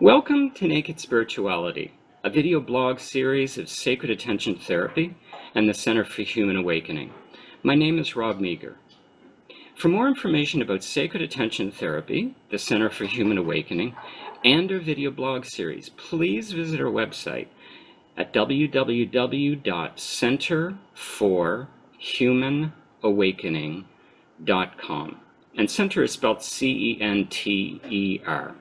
Welcome to Naked Spirituality, a video blog series of sacred attention therapy and the Center for Human Awakening. My name is Rob Meager. For more information about sacred attention therapy, the Center for Human Awakening, and our video blog series, please visit our website at www.centerforhumanawakening.com. And center is spelled C-E-N-T-E-R.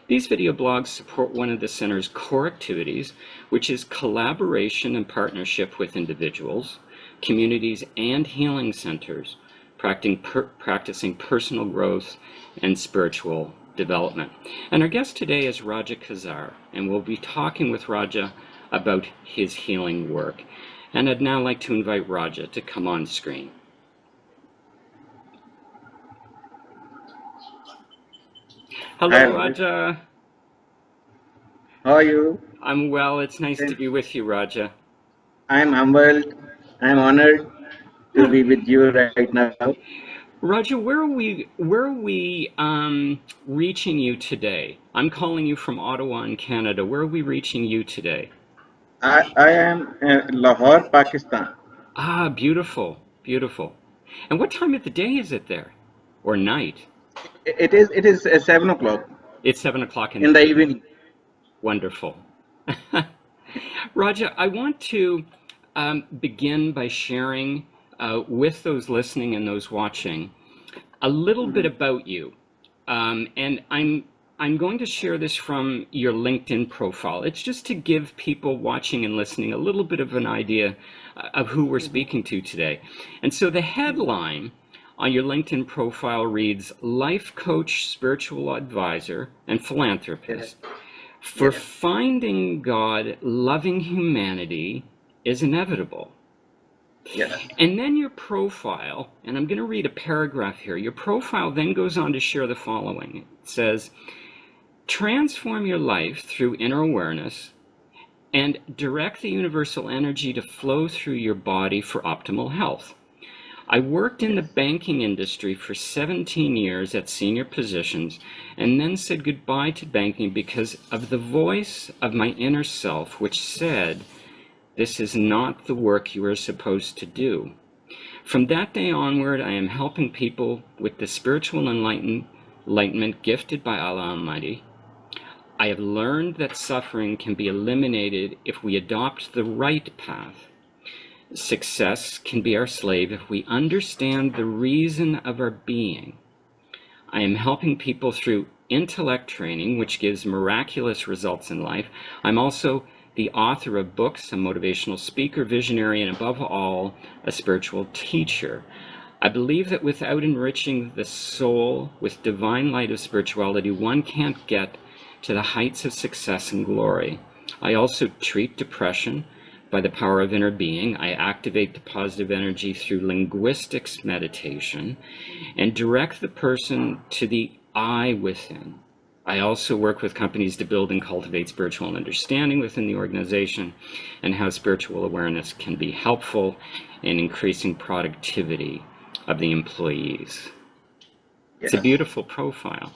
These video blogs support one of the Center's core activities, which is collaboration and partnership with individuals, communities, and healing centers, practicing personal growth and spiritual development. And our guest today is Rajaa Qaisar, and we'll be talking with Rajaa about his healing work. And I'd now like to invite Rajaa to come on screen. Hello, Rajaa. How are you? I'm well. It's nice to be with you, Rajaa. I'm humbled. I'm honored to be with you right now. Rajaa, where are we reaching you today? I'm calling you from Ottawa in Canada. Where are we reaching you today? I am in Lahore, Pakistan. Ah, beautiful, beautiful. And what time of the day is it there? Or night? It is 7 o'clock. It's 7 o'clock in the evening. Wonderful. Rajaa, I want to begin by sharing with those listening and those watching a little bit about you. And I'm going to share this from your LinkedIn profile. It's just to give people watching and listening a little bit of an idea of who we're speaking to today. And so the headline on your LinkedIn profile reads, Life Coach, Spiritual Advisor, and Philanthropist. For finding God, loving humanity is inevitable. Yes. And then your profile, and I'm going to read a paragraph here, your profile then goes on to share the following. It says, transform your life through inner awareness and direct the universal energy to flow through your body for optimal health. I worked in the banking industry for 17 years at senior positions and then said goodbye to banking because of the voice of my inner self, which said, this is not the work you are supposed to do. From that day onward, I am helping people with the spiritual enlightenment gifted by Allah Almighty. I have learned that suffering can be eliminated if we adopt the right path. Success can be our slave if we understand the reason of our being. I am helping people through intellect training, which gives miraculous results in life. I'm also the author of books, a motivational speaker, visionary, and above all, a spiritual teacher. I believe that without enriching the soul with divine light of spirituality, one can't get to the heights of success and glory. I also treat depression by the power of inner being. I activate the positive energy through linguistics meditation and direct the person to the I within. I also work with companies to build and cultivate spiritual understanding within the organization and how spiritual awareness can be helpful in increasing productivity of the employees. It's a beautiful profile.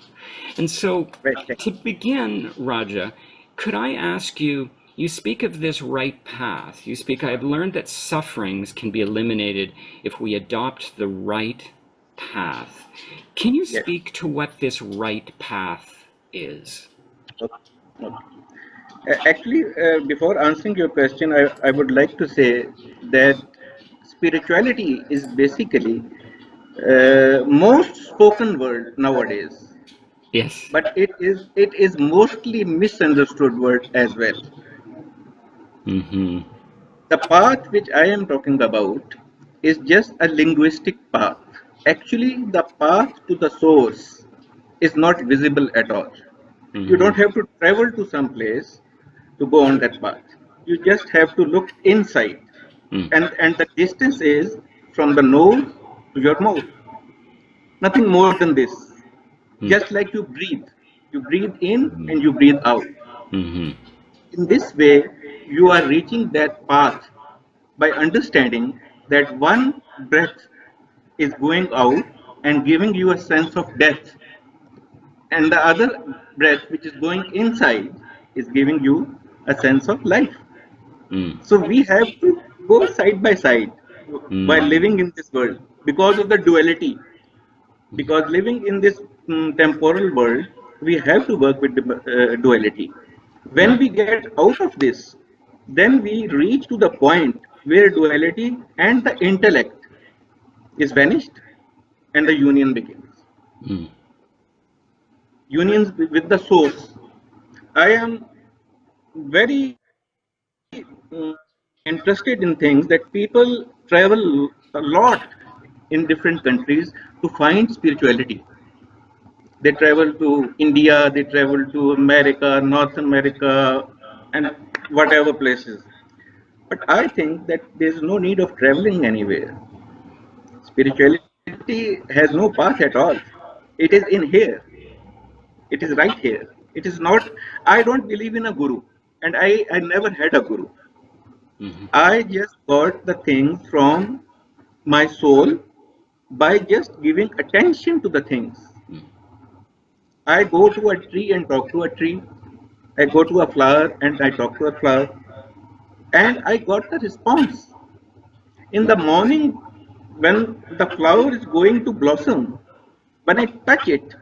And so to begin, Rajaa, could I ask you, you speak of this right path. You speak, I have learned that sufferings can be eliminated if we adopt the right path. Can you speak to what this right path is? Actually, before answering your question, I would like to say that spirituality is basically most spoken word nowadays. Yes. But it is mostly misunderstood word as well. Mm-hmm. The path which I am talking about is just a linguistic path. Actually, the path to the source is not visible at all. Mm-hmm. You don't have to travel to some place to go on that path. You just have to look inside. Mm-hmm. And the distance is from the nose to your mouth. Nothing more than this. Mm-hmm. Just like you breathe. You breathe in and you breathe out. Mm-hmm. In this way, you are reaching that path by understanding that one breath is going out and giving you a sense of death, and the other breath which is going inside is giving you a sense of life. Mm. So we have to go side by side while Mm. living in this world because of the duality. Because living in this temporal world, we have to work with the duality. When we get out of this, then we reach to the point where duality and the intellect is vanished and the union begins. Mm. Unions with the source. I am very interested in things that people travel a lot in different countries to find spirituality. They travel to India, they travel to America, North America, and whatever places. But I think that there's no need of traveling anywhere. Spirituality has no path at all. It is in here. It is right here. It is not, I don't believe in a guru. And I never had a guru. Mhm. I just got the things from my soul by just giving attention to the things. Mm. I go to a tree and talk to a tree. I go to a flower and I talk to a flower. And I got the response. In the morning, when the flower is going to blossom, when I touch it,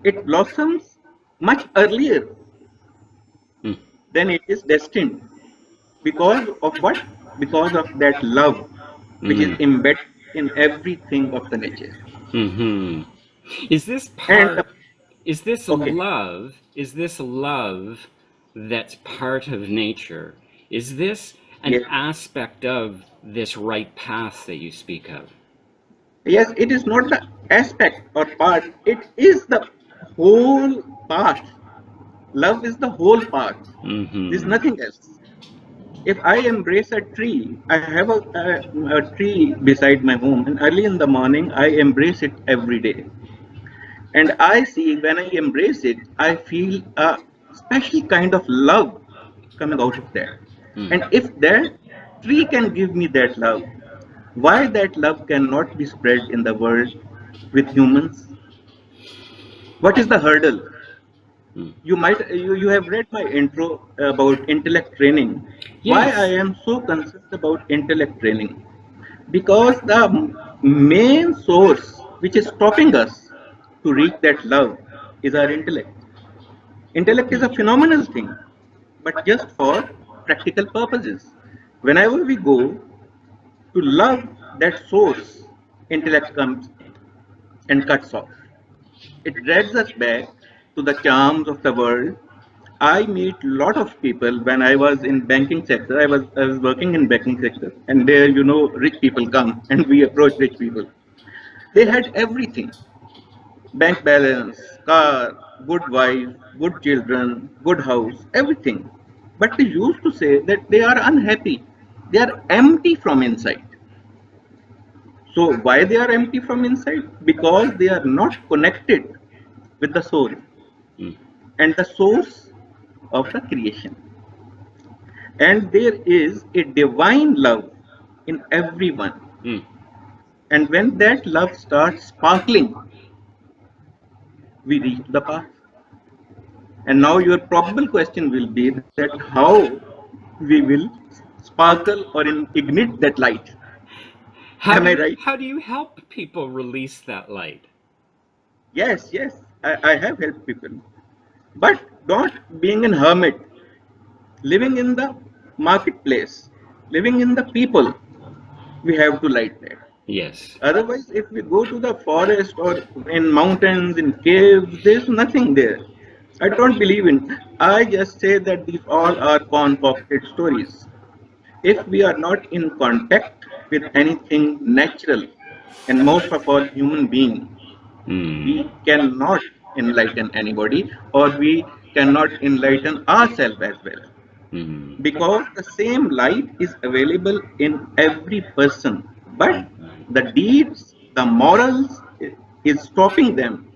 it blossoms much earlier Mm. than it is destined. Because of what? Because of that love which is Mm. embedded in everything of the nature. Mhm. Is this And part? Is this okay, love? Is this love that's part of nature? Is this an yes, aspect of this right path that you speak of? yes, it is not the aspect or part, it is the whole path. Love is the whole path. There's Mm-hmm. nothing else. If I embrace a tree, I have a tree beside my home, and early in the morning, I embrace it every day. And I see when I embrace it, I feel a special kind of love coming out of that. Mm. And if that tree can give me that love, why that love cannot be spread in the world with humans? What is the hurdle? Mm. You have read my intro about intellect training. Why I Yes. am so concerned about intellect training? Because the main source which is stopping us to reach that love is our intellect. Intellect is Mm. a phenomenal thing, but just for practical purposes. Whenever we go to love that source, intellect comes and cuts off. It drags us back to the charms of the world. I meet a lot of people when I was in banking sector. I was working in banking sector, and there rich people come and we approach rich people. They had everything: bank balance, car, good wife, good children, good house, everything. But they used to say that they are unhappy. They are empty from inside. So why they are empty from inside? Because they are not connected with the soul Mm. and the source of the creation. And there is a divine love in everyone. Mm. And when that love starts sparkling, we reach the path. And now your probable question will be that how we will sparkle or ignite that light. Am I right? How do you help people release that light? Yes, yes, I have helped people. But don't being a hermit, living in the marketplace, living in the people, we have to light that. Yes. Otherwise, if we go to the forest or in mountains, in caves, there's nothing there. I don't believe in. I just say that these all are concocted stories. If we are not in contact with anything natural, and most of all human being, Mm. we cannot enlighten anybody, or we cannot enlighten ourselves as well. Mm. Because the same light is available in every person, but the deeds, the morals is stopping them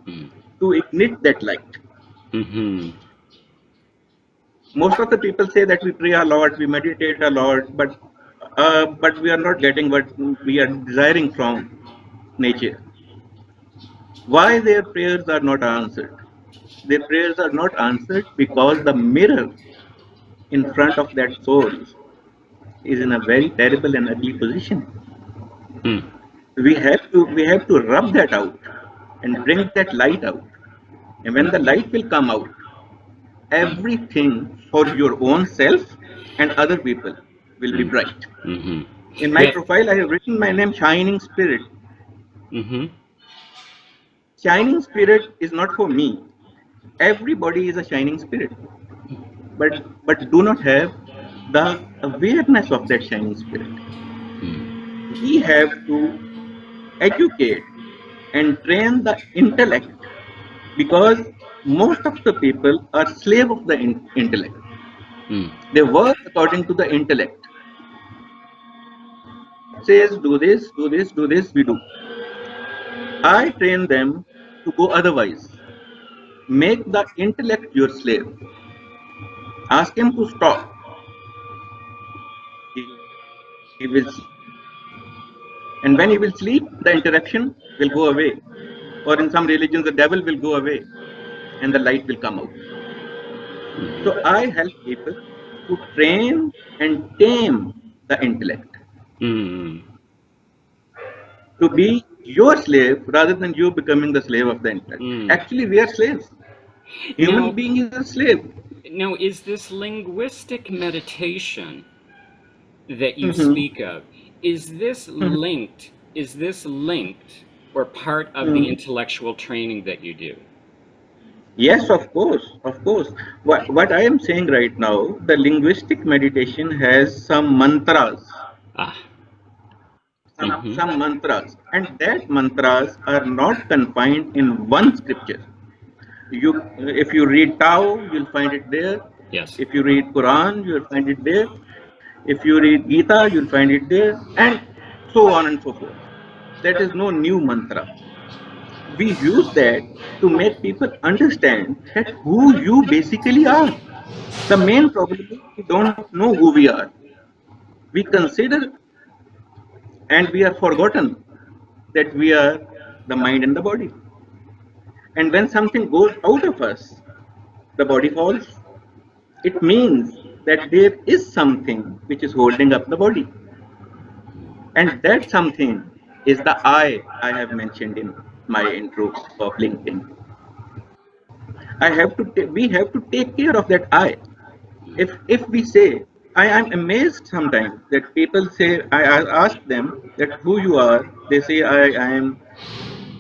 Mm. to ignite that light. Mm-hmm. Most of the people say that we pray a lot, we meditate a lot, but we are not getting what we are desiring from nature. Why their prayers are not answered? their prayers are not answered because the mirror in front of that soul is in a very terrible and ugly position. Mm. We have to rub that out and bring that light out. And when the light will come out, everything for your own self and other people will be bright. Mm-hmm. In my Yeah. profile, I have written my name Shining Spirit. Mm-hmm. Shining Spirit is not for me. Everybody is a shining spirit, but do not have the awareness of that shining spirit. We have to educate and train the intellect because most of the people are slave of the intellect. Mm. They work according to the intellect. Intellect says do this, do this, do this, we do. I train them to go otherwise. Make the intellect your slave. Ask him to stop. He will sleep. And when he will sleep, the interruption will go away. Or in some religions, the devil will go away and the light will come out. So I help people to train and tame the intellect Mm. to be your slave rather than you becoming the slave of the intellect. Mm. Actually, we are slaves. Human Now, being is a slave. now, is this linguistic meditation that you Mhm. speak of, is this Mhm. linked? Is this linked or part of the Mhm. intellectual training that you do? Yes, of course, of course. What I am saying right now, the linguistic meditation has some mantras, Ah. some, Mm-hmm. some mantras, and that mantras are not confined in one scripture. If you read Tao, you'll find it there. Yes. If you read Quran, you'll find it there. If you read Gita, you'll find it there, and so on and so forth. That is no new mantra. We use that to make people understand that who you basically are. The main problem is we don't know who we are. We consider and we are forgotten that we are the mind and the body. And when something goes out of us, the body falls. It means that there is something which is holding up the body. And that something is the I have mentioned in my intro of LinkedIn. We have to take care of that I. If we say, I am amazed sometimes that people say, I ask them that who you are, they say I am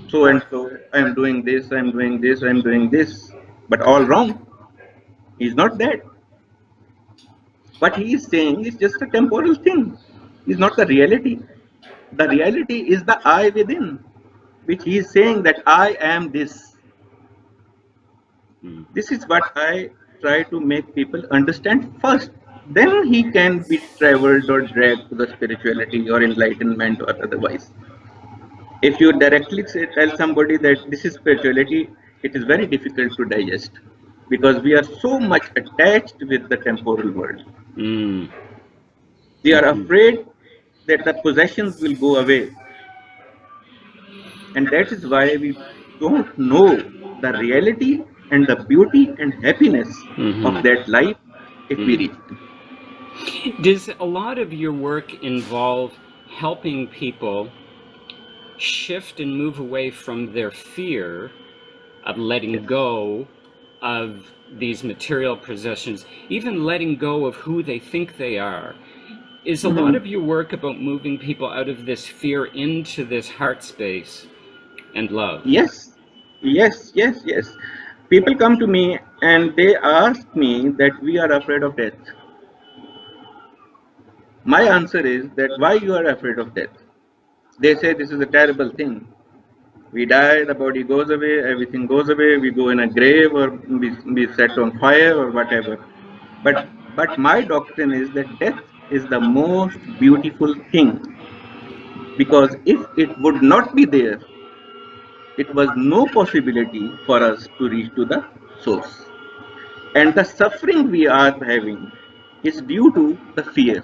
so and so, I am doing this, I am doing this, I am doing this, but all wrong. He's not that. What he is saying is just a temporal thing. Is not the reality. The reality is the I within, which he is saying that I am this. This is what I try to make people understand first. Then he can be traveled or dragged to the spirituality or enlightenment or otherwise. If you directly tell somebody that this is spirituality, it is very difficult to digest because we are so much attached with the temporal world. Mm. We are afraid that the possessions will go away. And that is why we don't know the reality and the beauty and happiness of that life if we reach it. Does a lot of your work involve helping people shift and move away from their fear of letting go of these material possessions, even letting go of who they think they are? Is a lot of your work about moving people out of this fear into this heart space and love? Yes, yes. People come to me and they ask me that we are afraid of death. My answer is that why you are afraid of death? They say this is a terrible thing. We die, the body goes away, everything goes away, we go in a grave or we set on fire or whatever. But my doctrine is that death is the most beautiful thing because if it would not be there, it was no possibility for us to reach to the source. And the suffering we are having is due to the fear.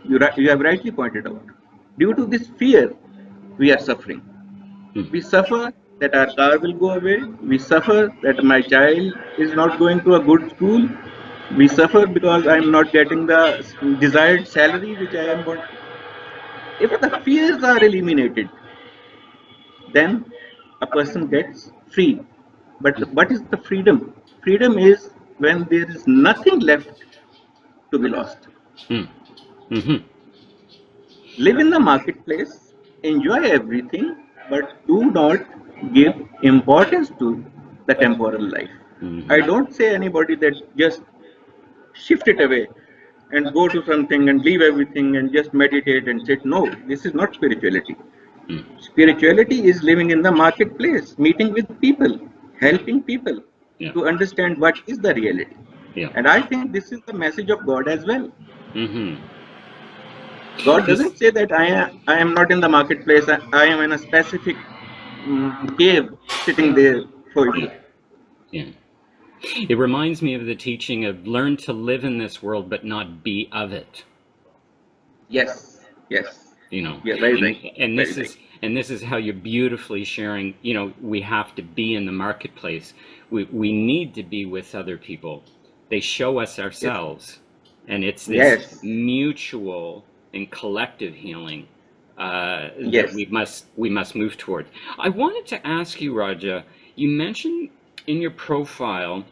You have rightly pointed out. Due to this fear, we are suffering. We suffer that our car will go away. We suffer that my child is not going to a good school. We suffer because I'm not getting the desired salary which I am wanting. If the fears are eliminated, then a person gets free. But what is the freedom? Freedom is when there is nothing left to be lost. Mm-hmm. Live in the marketplace, enjoy everything, but do not give importance to the temporal life. I don't say anybody that just shift it away and go to something and leave everything and just meditate and sit. No, this is not spirituality. Spirituality is living in the marketplace, meeting with people, helping people Yeah. to understand what is the reality. Yeah. And I think this is the message of God as well. Mm-hmm. God doesn't say that I am not in the marketplace, I am in a specific cave sitting there for you. Yeah. It reminds me of the teaching of learn to live in this world but not be of it. Yes, yes. You know, Yeah, very right. and Very this is right. and this is how you're beautifully sharing. You know, we have to be in the marketplace. We need to be with other people. They show us ourselves, and it's this Yes. mutual and collective healing that Yes. we must move toward. I wanted to ask you, Rajaa. You mentioned in your profile.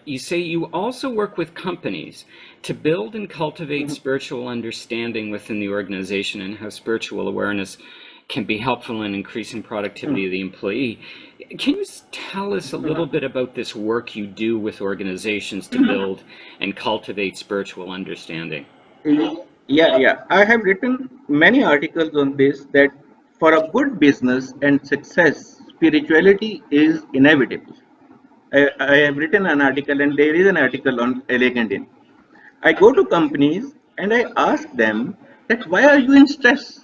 You say you also work with companies to build and cultivate spiritual understanding within the organization and how spiritual awareness can be helpful in increasing productivity of the employee. Can you tell us a little bit about this work you do with organizations to build and cultivate spiritual understanding? Yeah. I have written many articles on this that for a good business and success, spirituality is inevitable. I have written an article, and there is an article on Elegant In. I go to companies and I ask them that why are you in stress?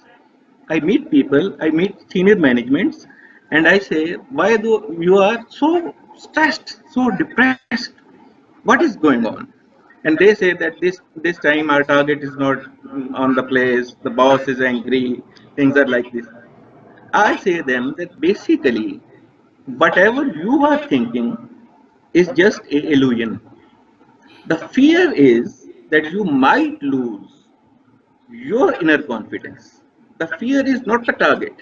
I meet people, I meet senior managements, and I say, why do you are so stressed, so depressed? What is going on? And they say that this time our target is not on the place, the boss is angry, things are like this. I say them that basically whatever you are thinking is just a illusion. The fear is that you might lose your inner confidence. The fear is not the target.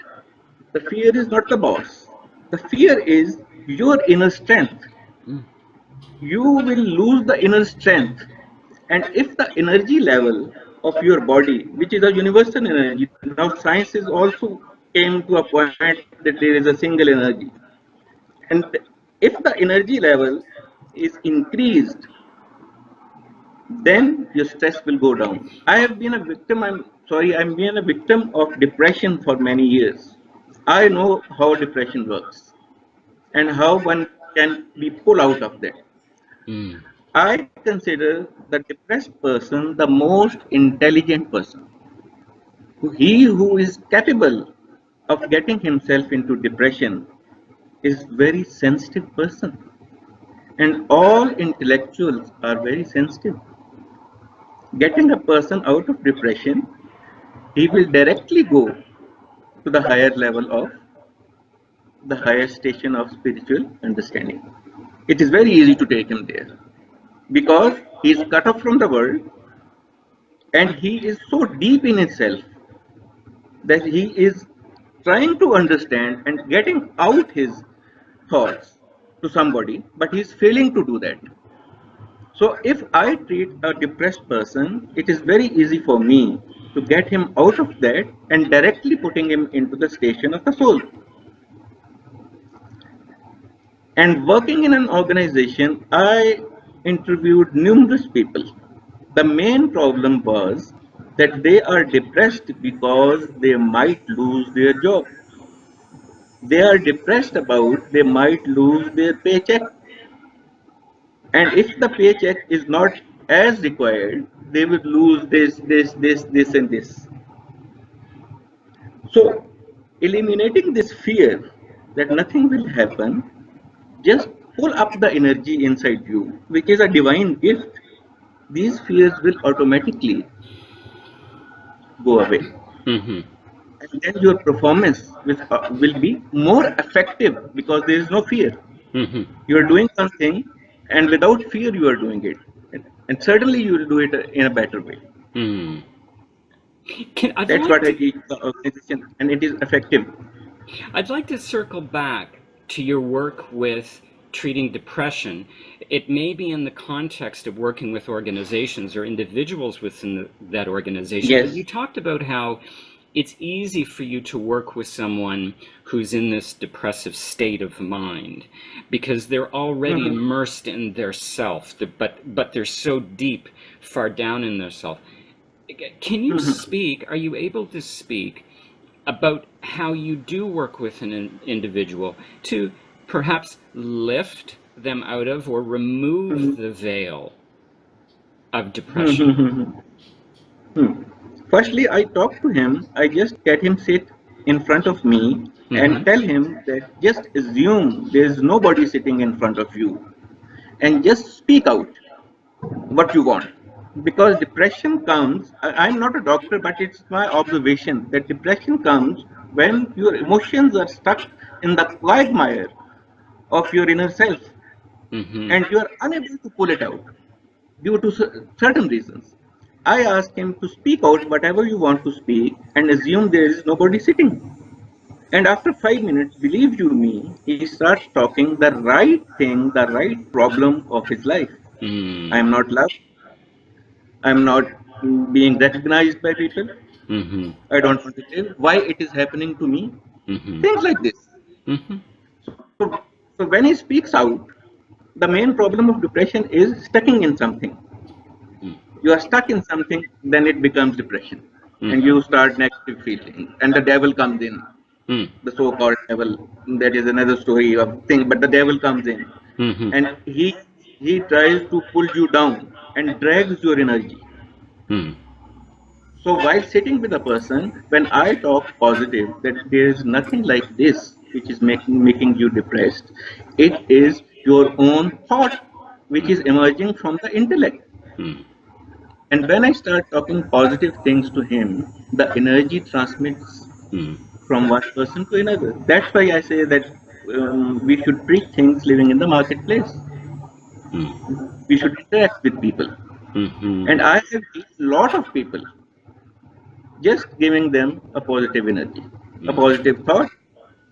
The fear is not the boss. The fear is your inner strength. You will lose the inner strength. And if the energy level of your body, which is a universal energy, now science is also came to a point that there is a single energy. And if the energy level is increased, then your stress will go down. I have been a victim, I'm being a victim of depression for many years. I know how depression works and how one can be pulled out of that. I consider the depressed person the most intelligent person. He who is capable of getting himself into depression is very sensitive person. And all intellectuals are very sensitive. Getting a person out of depression, he will directly go to the higher level of the higher station of spiritual understanding. It is very easy to take him there because he is cut off from the world and he is so deep in himself that he is trying to understand and getting out his thoughts to somebody, but he is failing to do that. So if I treat a depressed person, it is very easy for me to get him out of that and directly putting him into the station of the soul. And working in an organization, I interviewed numerous people. The main problem was that they are depressed because they might lose their job. They are depressed about they might lose their paycheck. And if the paycheck is not as required, they will lose this, and this. So, eliminating this fear that nothing will happen, just pull up the energy inside you, which is a divine gift. These fears will automatically go away. Mm-hmm. and then your performance will be more effective because there is no fear. Mm-hmm. You are doing something, and without fear, you are doing it, and certainly you will do it in a better way. Mm. I'd That's like what I to teach the organization, and it is effective. I'd like to circle back to your work with treating depression. It may be in the context of working with organizations or individuals within that organization, but Yes. you talked about how it's easy for you to work with someone who's in this depressive state of mind because they're already Mhm. immersed in their self, but they're so deep, far down in their self. Can you Mhm. speak? Are you able to speak about how you do work with an individual to perhaps lift them out of or remove Mhm. the veil of depression? Mhm. Hmm. Firstly, I talk to him. I just get him sit in front of me and Mm-hmm. tell him that just assume there is nobody sitting in front of you and just speak out what you want. Because depression comes, I'm not a doctor, but it's my observation that depression comes when your emotions are stuck in the quagmire of your inner self Mm-hmm. and you are unable to pull it out due to certain reasons. I ask him to speak out whatever you want to speak and assume there is nobody sitting. And after 5 minutes, believe you me, he starts talking the right thing, the right problem of his life. I Mm. am not loved. I am not being recognized by people. Mm-hmm. I don't want to live. Why it is happening to me? Mm-hmm. Things like this. Mm-hmm. So when he speaks out, the main problem of depression is stucking in something. You are stuck in something, then it becomes depression. And Mm-hmm. you start negative feeling. And the devil comes in, Mm. the so-called devil. That is another story of thing, but the devil comes in. Mm-hmm. And he tries to pull you down and drags your energy. Mm. So while sitting with a person, when I talk positive, that there is nothing like this which is making you depressed. It is your own thought which is emerging from the intellect. Mm. And when I start talking positive things to him, the energy transmits Mm. from one person to another. That's why I say that we should preach things living in the marketplace. Mm. We should interact with people. Mm-hmm. And I have a lot of people just giving them a positive energy, a Mm. positive thought,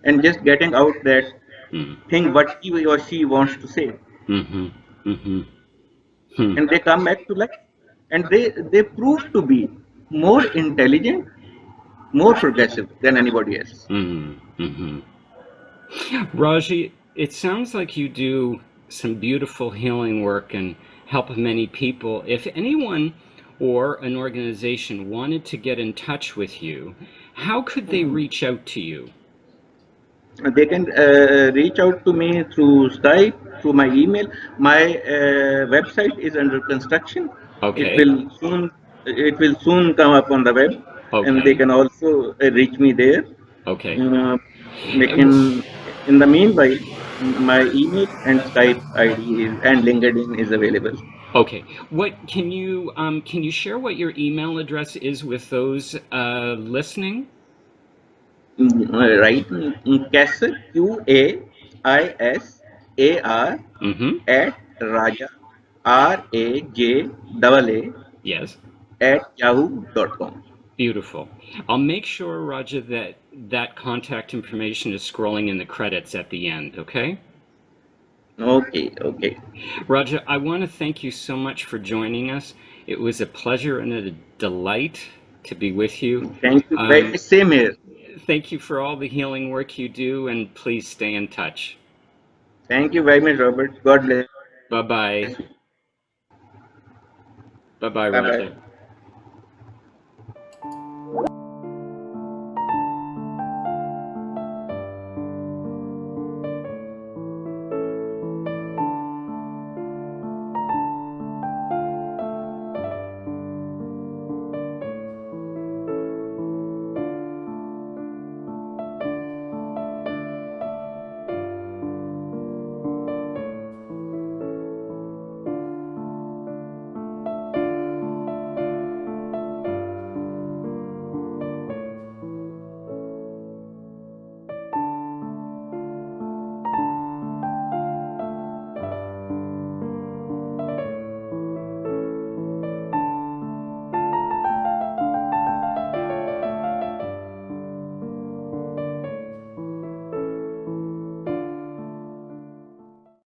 and just getting out that Mm. thing what he or she wants to say. Mm-hmm. Mm-hmm. Hmm. And they come back to life. And they prove to be more intelligent, more progressive than anybody else. Mm-hmm. Mm-hmm. Raji, it sounds like you do some beautiful healing work and help many people. If anyone or an organization wanted to get in touch with you, how could they reach out to you? They can reach out to me through Skype, through my email. My website is under construction. It Okay. will soon it will soon come up on the web, and they Okay. can also reach me there. Okay. Uh, And making in the meanwhile, my email and Skype ID and LinkedIn is available. okay, what can you share what your email address is with those listening? Right, Qaisar Qaisar Mm-hmm. at Raja Rajaa Yes. at yahoo.com. Beautiful. I'll make sure, Raja, that that contact information is scrolling in the credits at the end, okay? Okay, okay. Raja, I want to thank you so much for joining us. It was a pleasure and a delight to be with you. Thank you. Um, Same here. Thank you for all the healing work you do, and please stay in touch. Thank you very much, Robert. God bless you. Bye bye. Bye bye, Bye bye. Raja.